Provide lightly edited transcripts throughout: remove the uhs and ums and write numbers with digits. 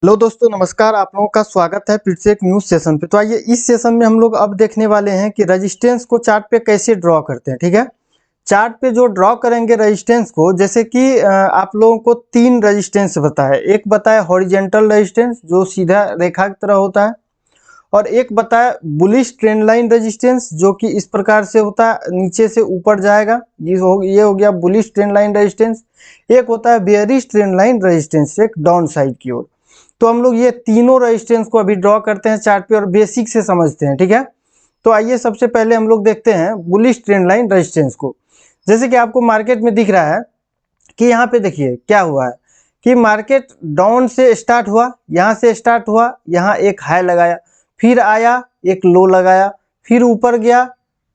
Hello दोस्तों, नमस्कार। आप लोगों का स्वागत है फिर से एक न्यूज सेशन पे। तो आइए इस सेशन में हम लोग अब देखने वाले हैं कि रेजिस्टेंस को चार्ट पे कैसे ड्रॉ करते हैं। ठीक है, चार्ट पे जो ड्रॉ करेंगे रेजिस्टेंस को, जैसे कि आप लोगों को तीन रेजिस्टेंस बताया। एक बताया हॉरिजेंटल रेजिस्टेंस जो सीधा रेखा की तरह होता है, और एक बताया बुलिश ट्रेंड लाइन रेजिस्टेंस जो कि इस प्रकार से होता है, नीचे से ऊपर जाएगा। ये हो गया बुलिश ट्रेंड लाइन रेजिस्टेंस। एक होता है बेयरिश ट्रेंड लाइन रेजिस्टेंस, एक डाउन साइड की ओर। तो हम लोग ये तीनों रेजिस्टेंस को अभी ड्रॉ करते हैं चार्ट पे और बेसिक से समझते हैं। ठीक है, तो आइए सबसे पहले हम लोग देखते हैं बुलिश ट्रेंड लाइन रेजिस्टेंस को। जैसे कि आपको मार्केट में दिख रहा है कि यहाँ पे देखिए क्या हुआ है कि मार्केट डाउन से स्टार्ट हुआ, यहाँ से स्टार्ट हुआ, यहाँ एक हाई लगाया, फिर आया एक लो लगाया, फिर ऊपर गया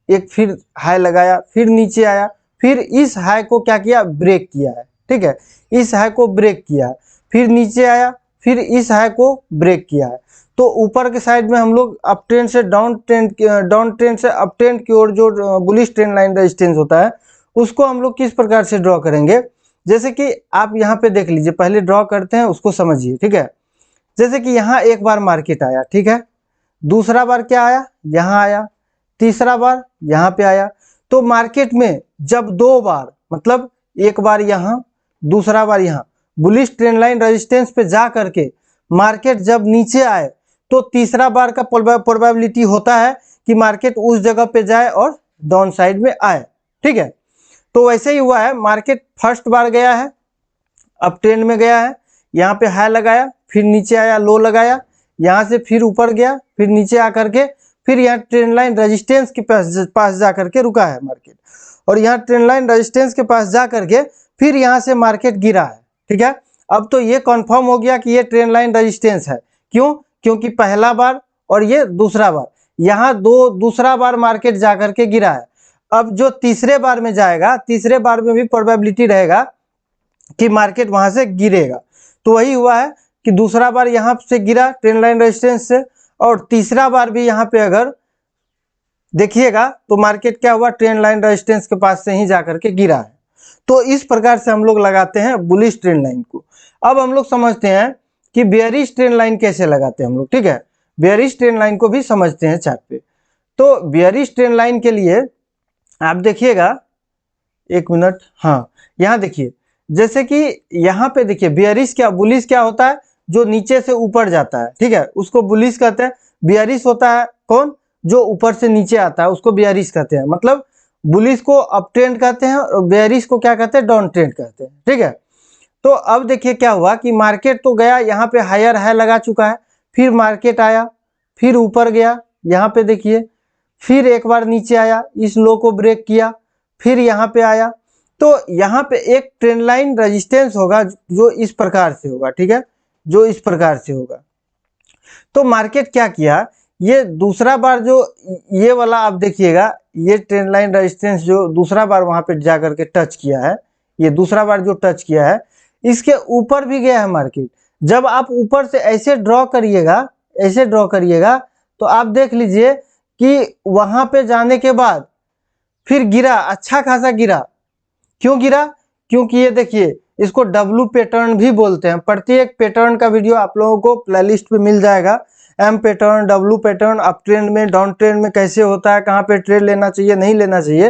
एक फिर हाई लगाया, फिर नीचे आया, फिर इस हाई को क्या किया, ब्रेक किया है। ठीक है, इस हाई को ब्रेक किया है, फिर नीचे आया, फिर इस हाई को ब्रेक किया है। तो ऊपर के साइड में हम लोग अप ट्रेंड से डाउन ट्रेंड से अप ट्रेंड की ओर जो बुलिश ट्रेंड लाइन रेजिस्टेंस होता है उसको हम लोग किस प्रकार से ड्रॉ करेंगे। जैसे कि आप यहाँ पे देख लीजिए, पहले ड्रॉ करते हैं उसको समझिए। ठीक है, जैसे कि यहाँ एक बार मार्केट आया, ठीक है, दूसरा बार क्या आया, यहाँ आया, तीसरा बार यहाँ पे आया। तो मार्केट में जब दो बार, मतलब एक बार यहाँ दूसरा बार यहाँ बुलिश ट्रेंड लाइन रेजिस्टेंस पे जा करके मार्केट जब नीचे आए, तो तीसरा बार का प्रोबेबिलिटी होता है कि मार्केट उस जगह पे जाए और डाउन साइड में आए। ठीक है, तो वैसे ही हुआ है, मार्केट फर्स्ट बार गया है, अप ट्रेंड में गया है, यहाँ पे हाई लगाया, फिर नीचे आया, लो लगाया, यहाँ से फिर ऊपर गया, फिर नीचे आकर के फिर यहाँ ट्रेंड लाइन रेजिस्टेंस के पास जा करके रुका है मार्केट, और यहाँ ट्रेंड लाइन रेजिस्टेंस के पास जा करके फिर यहाँ से मार्केट गिरा है। ठीक है, अब तो ये कंफर्म हो गया कि ये ट्रेंड लाइन रेजिस्टेंस है। क्यों? क्योंकि पहला बार और ये दूसरा बार, यहाँ दूसरा बार मार्केट जा करके गिरा है। अब जो तीसरे बार में जाएगा, तीसरे बार में भी प्रोबेबिलिटी रहेगा कि मार्केट वहां से गिरेगा। तो वही हुआ है कि दूसरा बार यहाँ से गिरा ट्रेंड लाइन रेजिस्टेंस से, और तीसरा बार भी यहाँ पे अगर देखिएगा तो मार्केट क्या हुआ, ट्रेंड लाइन रेजिस्टेंस के पास से ही जाकर के गिरा है। तो इस प्रकार से हम लोग लगाते हैं बुलिश ट्रेंड लाइन को। अब हम लोग समझते हैं कि बेयरिश ट्रेंड लाइन कैसे लगाते हैं हम लोग। ठीक है, बेयरिश ट्रेंड लाइन को भी समझते हैं चार्ट पे। तो बेयरिश ट्रेंड लाइन के लिए आप देखिएगा, एक मिनट, हाँ यहाँ देखिए, जैसे कि यहाँ पे देखिए बेयरिश क्या, बुलिश क्या होता है, जो नीचे से ऊपर जाता है। ठीक है, उसको बुलिश कहते हैं। बेयरिश होता है कौन, जो ऊपर से नीचे आता है, उसको बेयरिश कहते हैं। मतलब बुलिश को अप ट्रेंड कहते हैं और बेयरिश को क्या कहते हैं, डाउन ट्रेंड कहते हैं। ठीक है, तो अब देखिए क्या हुआ कि मार्केट तो गया, यहाँ पे हायर हाई लगा चुका है, फिर मार्केट आया, फिर ऊपर गया, यहाँ पे देखिए, फिर एक बार नीचे आया, इस लो को ब्रेक किया, फिर यहाँ पे आया। तो यहाँ पे एक ट्रेंड लाइन रेजिस्टेंस होगा जो इस प्रकार से होगा। ठीक है, जो इस प्रकार से होगा। तो मार्केट क्या किया, ये दूसरा बार जो ये वाला आप देखिएगा, ये ट्रेंड लाइन रेजिस्टेंस जो दूसरा बार वहां पे जाकर के टच किया है, ये दूसरा बार जो टच किया है, इसके ऊपर भी गया है मार्केट। जब आप ऊपर से ऐसे ड्रॉ करिएगा, ऐसे ड्रॉ करिएगा, तो आप देख लीजिए कि वहां पे जाने के बाद फिर गिरा, अच्छा खासा गिरा। क्यों गिरा? क्योंकि ये देखिए, इसको डब्लू पैटर्न भी बोलते हैं। प्रत्येक पैटर्न का वीडियो आप लोगों को प्लेलिस्ट पे मिल जाएगा। M pattern, W pattern, up trend में, डाउन ट्रेंड में कैसे होता है, कहाँ पे ट्रेड लेना चाहिए, नहीं लेना चाहिए।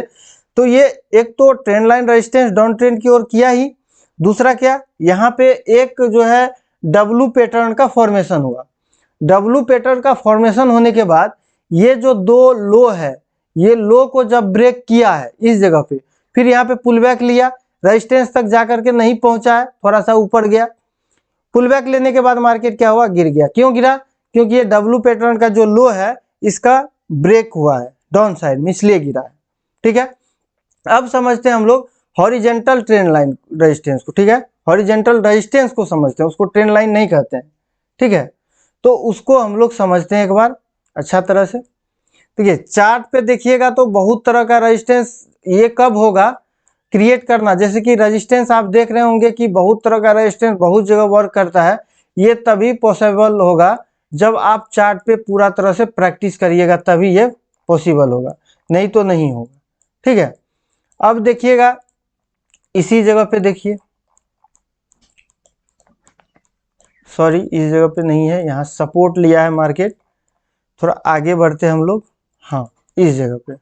तो ये एक तो trend line resistance down trend की ओर किया ही, दूसरा क्या, यहाँ पे एक जो है डब्लू पैटर्न का फॉर्मेशन हुआ। डब्लू पैटर्न का फॉर्मेशन होने के बाद ये जो दो लो है, ये लो को जब ब्रेक किया है इस जगह पे, फिर यहाँ पे पुल बैक लिया, रेजिस्टेंस तक जाकर के नहीं पहुंचा है, थोड़ा सा ऊपर गया, पुल बैक लेने के बाद मार्केट क्या हुआ, गिर गया। क्यों गिरा? क्योंकि ये डब्लू पैटर्न का जो लो है इसका ब्रेक हुआ है डाउन साइड में, इसलिए गिरा है। ठीक है, अब समझते हैं हम लोग हॉरिजेंटल ट्रेंड लाइन रेजिस्टेंस को। ठीक है, हॉरिजेंटल रेजिस्टेंस को समझते हैं, उसको ट्रेंड लाइन नहीं कहते हैं। ठीक है, तो उसको हम लोग समझते हैं एक बार अच्छा तरह से। देखिए चार्ट पे देखिएगा तो बहुत तरह का रेजिस्टेंस ये कब होगा, क्रिएट करना। जैसे कि रेजिस्टेंस आप देख रहे होंगे कि बहुत तरह का रेजिस्टेंस बहुत जगह वर्क करता है। ये तभी पॉसिबल होगा जब आप चार्ट पे पूरा तरह से प्रैक्टिस करिएगा, तभी ये पॉसिबल होगा, नहीं तो नहीं होगा। ठीक है, अब देखिएगा इसी जगह पे देखिए, सॉरी इस जगह पे नहीं है, यहाँ सपोर्ट लिया है मार्केट। थोड़ा आगे बढ़ते हैं हम लोग, हाँ इस जगह पे,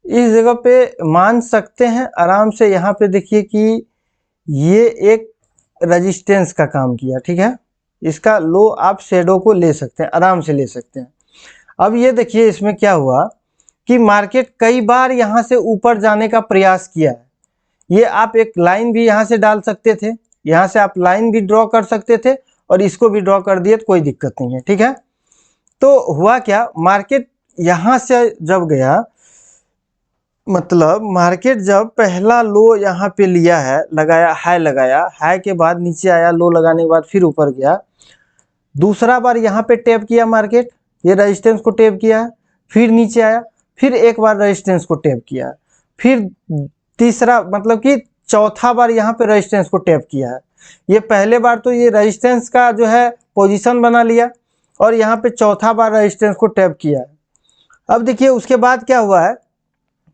इस जगह पे मान सकते हैं आराम से। यहाँ पे देखिए कि ये एक रेजिस्टेंस का काम किया, ठीक है। इसका लो आप शेडो को ले सकते हैं, आराम से ले सकते हैं। अब ये देखिए इसमें क्या हुआ कि मार्केट कई बार यहाँ से ऊपर जाने का प्रयास किया है। ये आप एक लाइन भी यहाँ से डाल सकते थे, यहाँ से आप लाइन भी ड्रॉ कर सकते थे और इसको भी ड्रॉ कर दिए तो कोई दिक्कत नहीं है, ठीक है। तो हुआ क्या, मार्केट यहाँ से जब गया, मतलब मार्केट जब पहला लो यहाँ पे लिया है, लगाया हाई, लगाया हाई के बाद नीचे आया, लो लगाने के बाद फिर ऊपर गया, दूसरा बार यहाँ पे टैप किया मार्केट, ये रेजिस्टेंस को टैप किया है, फिर नीचे आया, फिर एक बार रेजिस्टेंस को टैप किया, फिर तीसरा मतलब कि चौथा बार यहाँ पे रेजिस्टेंस को टैप किया है। ये पहले बार तो ये रेजिस्टेंस का जो है पोजीशन बना लिया और यहाँ पे चौथा बार रेजिस्टेंस को टैप किया है। अब देखिए उसके बाद क्या हुआ है,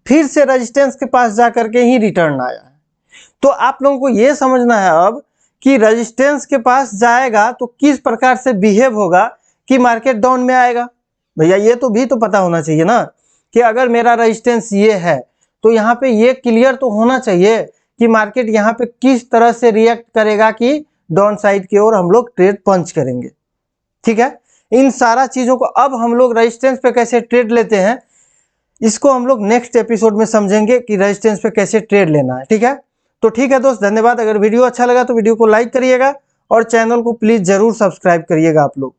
फिर से रेजिस्टेंस के पास जा करके ही रिटर्न आया है। तो आप लोगों को ये समझना है अब कि रेजिस्टेंस के पास जाएगा तो किस प्रकार से बिहेव होगा कि मार्केट डाउन में आएगा। भैया ये तो भी तो पता होना चाहिए ना कि अगर मेरा रेजिस्टेंस ये है तो यहाँ पे ये क्लियर तो होना चाहिए कि मार्केट यहाँ पे किस तरह से रिएक्ट करेगा कि डाउन साइड की ओर हम लोग ट्रेड पंच करेंगे, ठीक है। इन सारा चीजों को अब हम लोग रेजिस्टेंस पे कैसे ट्रेड लेते हैं, इसको हम लोग नेक्स्ट एपिसोड में समझेंगे कि रेजिस्टेंस पे कैसे ट्रेड लेना है, ठीक है। तो ठीक है दोस्त, धन्यवाद। अगर वीडियो अच्छा लगा तो वीडियो को लाइक करिएगा और चैनल को प्लीज जरूर सब्सक्राइब करिएगा आप लोग।